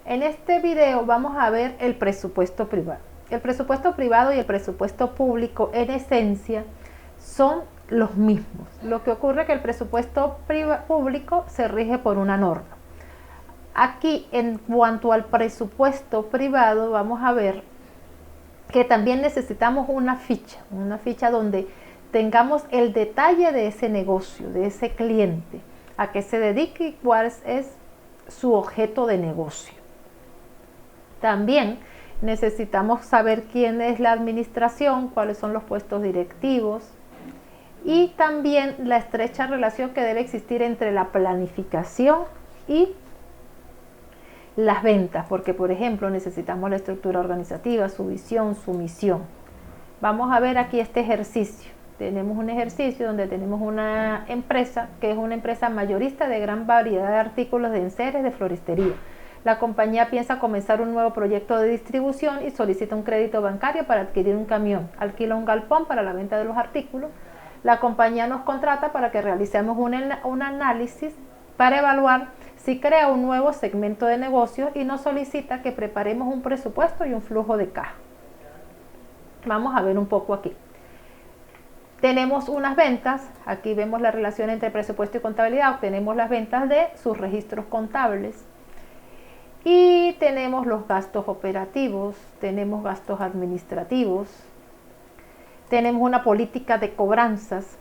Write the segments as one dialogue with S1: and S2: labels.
S1: En este video vamos a ver el presupuesto privado. El presupuesto privado y el presupuesto público en esencia son los mismos. Lo que ocurre es que el presupuesto público se rige por una norma. Aquí, en cuanto al presupuesto privado, vamos a ver que también necesitamos una ficha donde tengamos el detalle de ese negocio, de ese cliente, a qué se dedica y cuál es su objeto de negocio. También necesitamos saber quién es la administración, cuáles son los puestos directivos y también la estrecha relación que debe existir entre la planificación y las ventas, porque por ejemplo necesitamos la estructura organizativa, su visión, su misión. Vamos a ver aquí este ejercicio. Tenemos un ejercicio donde tenemos una empresa que es una empresa mayorista de gran variedad de artículos de enseres de floristería. La compañía piensa comenzar un nuevo proyecto de distribución y solicita un crédito bancario para adquirir un camión. Alquila un galpón para la venta de los artículos. La compañía nos contrata para que realicemos un análisis para evaluar si crea un nuevo segmento de negocio y nos solicita que preparemos un presupuesto y un flujo de caja. Vamos a ver un poco aquí. Tenemos unas ventas, aquí vemos la relación entre presupuesto y contabilidad, obtenemos las ventas de sus registros contables y tenemos los gastos operativos, tenemos gastos administrativos, tenemos una política de cobranzas.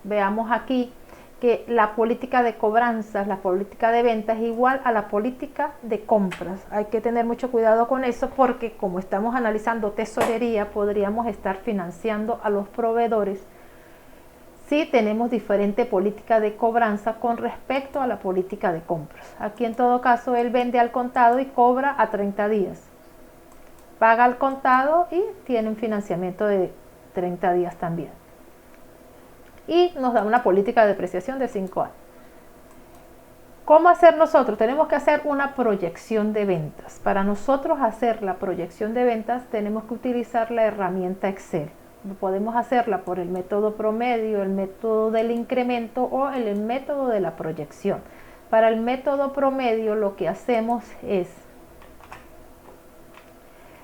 S1: Veamos aquí que la política de cobranzas, la política de ventas es igual a la política de compras. Hay que tener mucho cuidado con eso porque como estamos analizando tesorería, podríamos estar financiando a los proveedores si tenemos diferente política de cobranza con respecto a la política de compras. Aquí en todo caso él vende al contado y cobra a 30 días. Paga al contado y tiene un financiamiento de 30 días también. Y nos da una política de depreciación de 5 años. ¿Cómo hacer nosotros? Tenemos que hacer una proyección de ventas. Para nosotros hacer la proyección de ventas tenemos que utilizar la herramienta Excel. Podemos hacerla por el método promedio, el método del incremento o el método de la proyección. Para el método promedio lo que hacemos es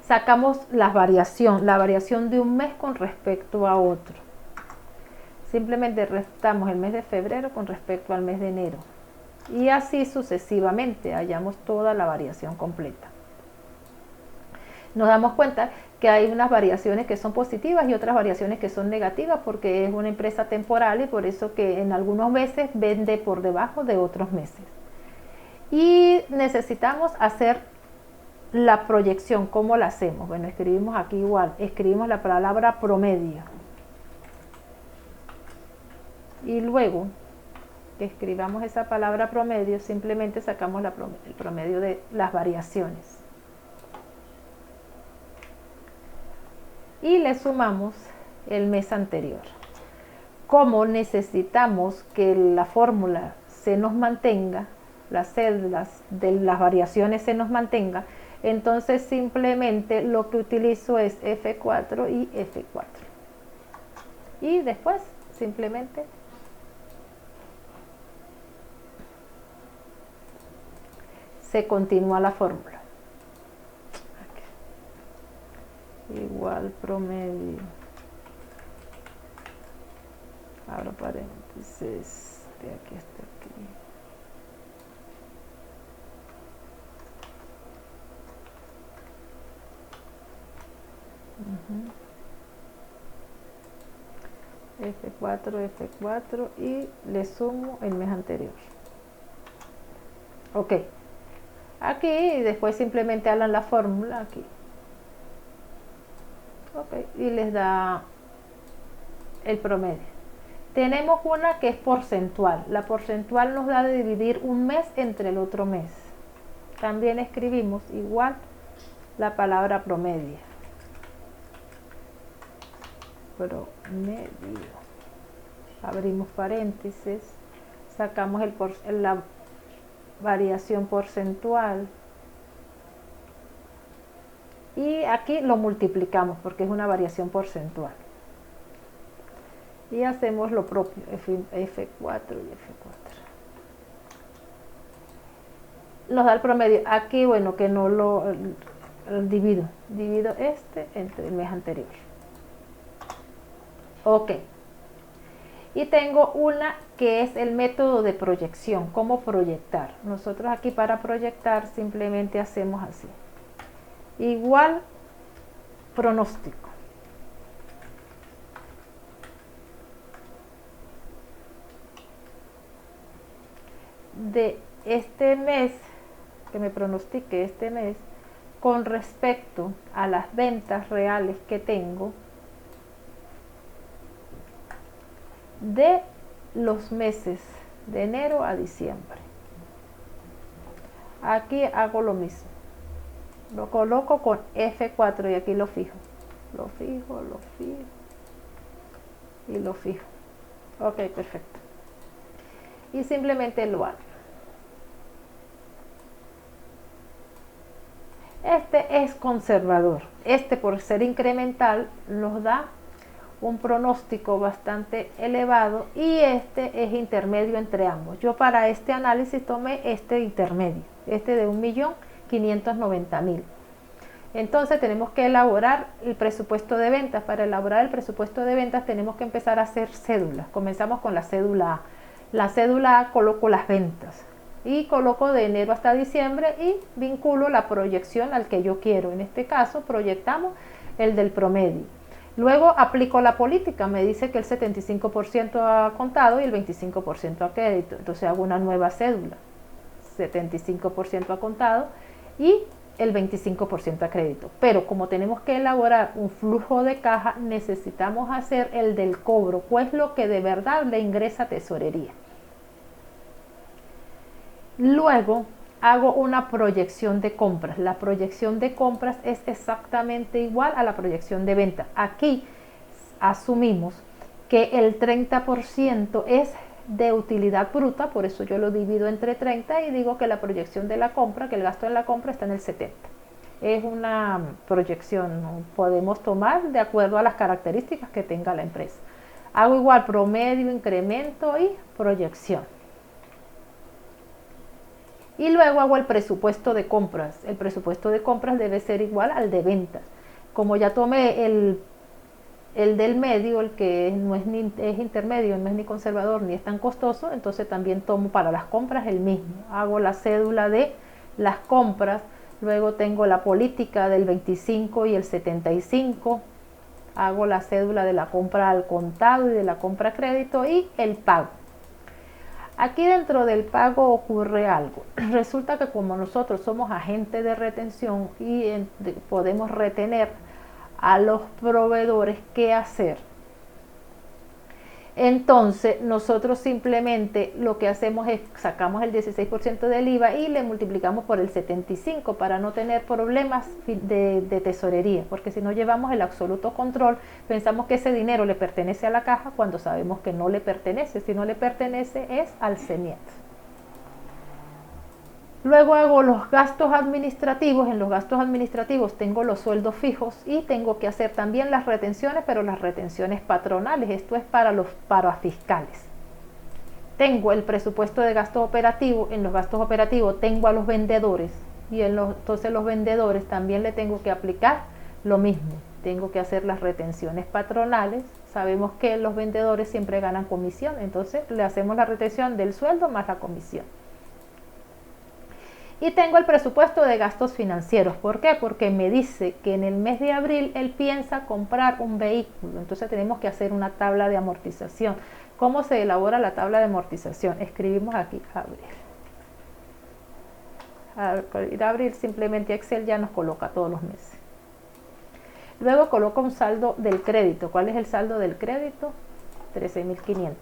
S1: sacamos la variación de un mes con respecto a otro. Simplemente restamos el mes de febrero con respecto al mes de enero. Y así sucesivamente, hallamos toda la variación completa. Nos damos cuenta que hay unas variaciones que son positivas y otras variaciones que son negativas porque es una empresa temporal y por eso que en algunos meses vende por debajo de otros meses. Y necesitamos hacer la proyección. ¿Cómo la hacemos? Bueno, escribimos aquí igual, escribimos la palabra promedio. Y luego que escribamos esa palabra promedio, simplemente sacamos el promedio de las variaciones. Y le sumamos el mes anterior. Como necesitamos que la fórmula se nos mantenga, las celdas de las variaciones se nos mantenga, entonces simplemente lo que utilizo es F4 y F4. Y después simplemente se continúa la fórmula. Igual promedio, abro paréntesis, de aquí hasta aquí. F4, F4 y le sumo el mes anterior. Ok. Aquí y después simplemente hablan la fórmula aquí. Ok. Y les da el promedio. Tenemos una que es porcentual. La porcentual nos da de dividir un mes entre el otro mes. También escribimos igual la palabra promedio. Promedio. Abrimos paréntesis. Sacamos la variación porcentual. Y aquí lo multiplicamos porque es una variación porcentual. Y hacemos lo propio, F4 y F4. nos da el promedio. Aquí, bueno, que no lo divido este entre el mes anterior. Ok. Y tengo una que es el método de proyección, cómo proyectar. Nosotros aquí para proyectar simplemente hacemos así. Igual pronóstico. De este mes, que me pronostique este mes, con respecto a las ventas reales que tengo de los meses de enero a diciembre. Aquí hago lo mismo. Lo coloco con F4 y aquí lo fijo. Lo fijo y lo fijo. Ok, perfecto. Y simplemente lo hago. Este es conservador. Este, por ser incremental, nos da un pronóstico bastante elevado y este es intermedio entre ambos. Yo para este análisis tomé este intermedio, este de 1.590.000. Entonces tenemos que elaborar el presupuesto de ventas. Para elaborar el presupuesto de ventas tenemos que empezar a hacer cédulas. Comenzamos con la cédula A. La cédula A coloco las ventas y coloco de enero hasta diciembre y vinculo la proyección al que yo quiero. En este caso proyectamos el del promedio. Luego aplico la política, me dice que el 75% a contado y el 25% a crédito. Entonces hago una nueva cédula, 75% a contado y el 25% a crédito. Pero como tenemos que elaborar un flujo de caja, necesitamos hacer el del cobro, pues lo que de verdad le ingresa a tesorería. Luego hago una proyección de compras. La proyección de compras es exactamente igual a la proyección de venta. Aquí asumimos que el 30% es de utilidad bruta, por eso yo lo divido entre 30 y digo que la proyección de la compra, que el gasto en la compra está en el 70. Es una proyección, ¿no? Podemos tomar de acuerdo a las características que tenga la empresa. Hago igual promedio, incremento y proyección. Y luego hago el presupuesto de compras. El presupuesto de compras debe ser igual al de ventas. Como ya tomé el del medio, el que no es, ni, es intermedio, no es ni conservador ni es tan costoso, entonces también tomo para las compras el mismo. Hago la cédula de las compras, luego tengo la política del 25 y el 75, hago la cédula de la compra al contado y de la compra a crédito y el pago. Aquí dentro del pago ocurre algo. Resulta que como nosotros somos agentes de retención y podemos retener a los proveedores, ¿qué hacer? Entonces nosotros simplemente lo que hacemos es sacamos el 16% del IVA y le multiplicamos por el 75 para no tener problemas de tesorería, porque si no llevamos el absoluto control, pensamos que ese dinero le pertenece a la caja cuando sabemos que no le pertenece. Si no le pertenece es al CENIAT. Luego hago los gastos administrativos. En los gastos administrativos tengo los sueldos fijos y tengo que hacer también las retenciones, pero las retenciones patronales. Esto es para los parafiscales. Tengo el presupuesto de gastos operativos. En los gastos operativos tengo a los vendedores y entonces los vendedores también le tengo que aplicar lo mismo. Tengo que hacer las retenciones patronales. Sabemos que los vendedores siempre ganan comisión, entonces le hacemos la retención del sueldo más la comisión. Y tengo el presupuesto de gastos financieros. ¿Por qué? Porque me dice que en el mes de abril él piensa comprar un vehículo. Entonces tenemos que hacer una tabla de amortización. ¿Cómo se elabora la tabla de amortización? Escribimos aquí abril. Abril simplemente Excel ya nos coloca todos los meses. Luego coloca un saldo del crédito. ¿Cuál es el saldo del crédito? 13.500.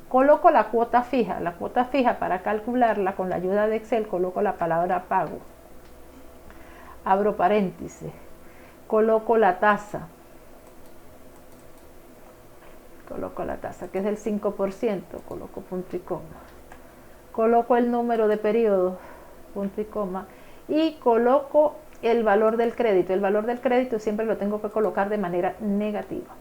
S1: Coloco la cuota fija. La cuota fija, para calcularla con la ayuda de Excel, coloco la palabra pago. Abro paréntesis. Coloco la tasa. Coloco la tasa, que es del 5%. Coloco punto y coma. Coloco el número de periodos, punto y coma. Y coloco el valor del crédito. El valor del crédito siempre lo tengo que colocar de manera negativa.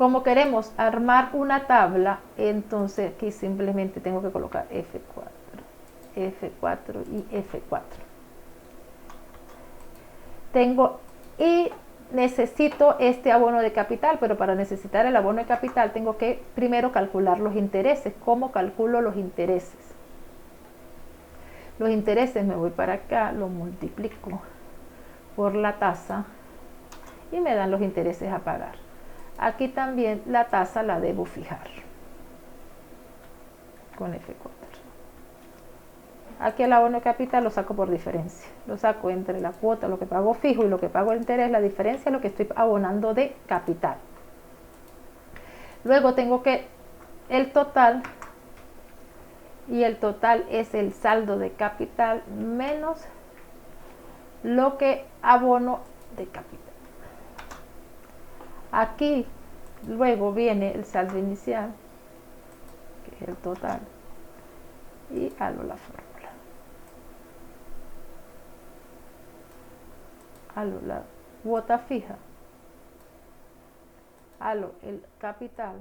S1: como queremos armar una tabla, entonces aquí simplemente tengo que colocar F4 y F4. Y necesito este abono de capital, pero para necesitar el abono de capital tengo que primero calcular los intereses. ¿Cómo calculo los intereses? Los intereses, me voy para acá, lo multiplico por la tasa y me dan los intereses a pagar. Aquí también la tasa la debo fijar con F4. Aquí el abono de capital lo saco por diferencia. Lo saco entre la cuota, lo que pago fijo y lo que pago el interés. La diferencia es lo que estoy abonando de capital. Luego tengo que el total, y el total es el saldo de capital menos lo que abono de capital. Aquí luego viene el saldo inicial, que es el total, y hago la fórmula. Hago la cuota fija, hago el capital